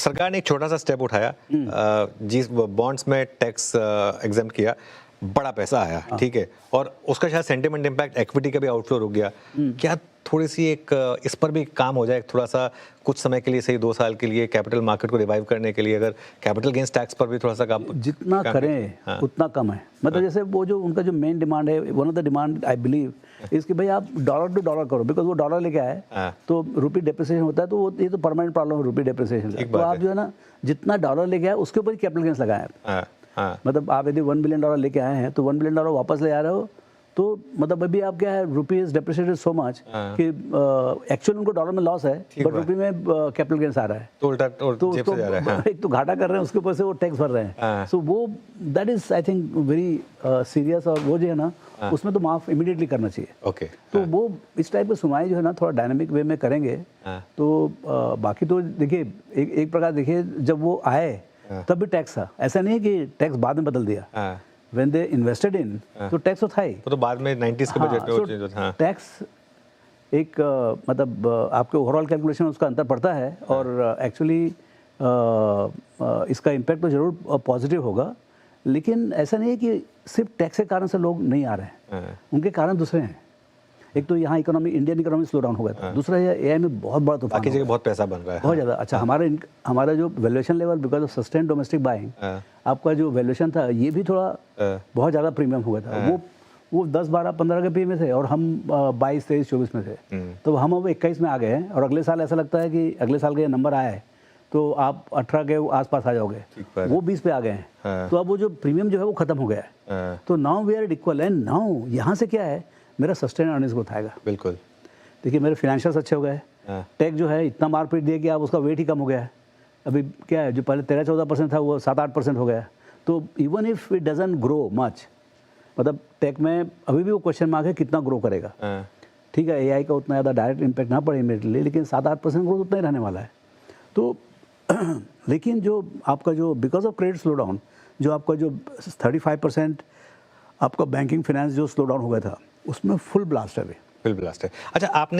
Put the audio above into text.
सरकार ने एक छोटा सा स्टेप उठाया, जिस बॉन्ड्स में टैक्स एग्जेम्प्ट किया, बड़ा पैसा आया, ठीक है, और उसका शायद सेंटिमेंट इम्पैक्ट इक्विटी का भी आउटफ्लो रुक गया। क्या थोड़ी सी एक इस पर भी काम हो जाए, थोड़ा सा कुछ समय के लिए, सही 2 साल के लिए, कैपिटल मार्केट को रिवाइव करने के लिए, अगर कैपिटल गेन्स टैक्स पर भी थोड़ा सा काम जितना करें हाँ। उतना कम है। मतलब जैसे वो जो उनका जो मेन डिमांड है, one of the demand I believe इसकी भाई आप डॉलर टू डॉलर करो, बिकॉज वो डॉलर लेके आए तो रुपी डेप्रिसिएशन होता है, तो वो ये तो परमानेंट प्रॉब्लम है रुपी डेप्रिसिएशन का। तो आप जो है ना जितना डॉलर लेके आए उसके ऊपर ही कैपिटल गेन्स लगाए। मतलब आप यदि $1 बिलियन लेके आए हैं तो $1 बिलियन वापस ले आ रहे हो, तो मतलब अभी आप क्या है, रुपी इज डेप्रिशिएटेड सो मच कि एक्चुअली उनको डॉलर में लॉस है, बट रुपी में कैपिटल गेन्स आ रहा है, तो उल्टा तो जेब से जा रहा है। एक तो घाटा कर रहे हैं, उसके ऊपर से वो टैक्स भर रहे हैं। सो वो that is I think very serious, और वो जो है ना उसमें तो माफ इमीडिएटली करना चाहिए। ओके, तो वो इस टाइप की सुनवाई जो है ना थोड़ा डायनामिक वे में करेंगे तो बाकी तो देखिए एक प्रकार देखिए जब वो आए तब भी टैक्स था, ऐसा नहीं है कि टैक्स बाद में बदल दिया। When they invested in, तो टैक्स तो था ही, तो बाद में 90s के बजट में वो चेंज होता है। टैक्स एक मतलब आपके ओवरऑल कैलकुलेशन उसका अंतर पड़ता है, और एक्चुअली इसका इम्पैक्ट तो जरूर पॉजिटिव होगा, लेकिन ऐसा नहीं है कि सिर्फ टैक्स के कारण से लोग नहीं आ रहे हैं, उनके कारण दूसरे हैं। एक तो यहाँ economy, Indian economy slow down हो गया था, दूसरा ये एआई में बहुत बड़ा तूफान, बाकी जगह बहुत पैसा बन रहा है, बहुत ज़्यादा। अच्छा, हमारा जो valuation level because of sustain domestic buying, आपका जो वैल्यूएशन था ये भी थोड़ा बहुत ज़्यादा प्रीमियम हो गया था। वो 10, 12, 15 के पी में थे, और हम 22, 23, 24 में थे, तो हम अब 21 में आ गए हैं, और अगले साल ऐसा लगता है कि अगले साल का ये नंबर आया है तो आप 18 के आसपास आ जाओगे, वो 20 पे आ गए हैं। तो अब वो जो प्रीमियम जो है वो खत्म हो गया है, तो now we are equal, and now यहाँ से क्या है, मेरा सस्टेन अर्निंग्स ग्रोथ आएगा। बिल्कुल, देखिए मेरे फाइनेंशियल्स अच्छे हो गए, टेक जो है इतना मारपीट दिया कि आप उसका वेट ही कम हो गया है। अभी क्या है, जो पहले 13-14% था वो 7-8% हो गया। तो even if it doesn't grow much, मतलब टेक में अभी भी वो क्वेश्चन मार्क है कितना ग्रो करेगा। ठीक है, एआई का उतना ज़्यादा डायरेक्ट इम्पैक्ट ना पड़े इमीडिएटली, लेकिन 7-8% ग्रोथ उतना ही रहने वाला है। तो लेकिन जो आपका जो because of credit slow down, जो आपका जो 35% आपका बैंकिंग फाइनेंस जो स्लो डाउन हो गया था, उसमें फुल ब्लास्ट है अभी। फुल ब्लास्ट है। अच्छा, आपने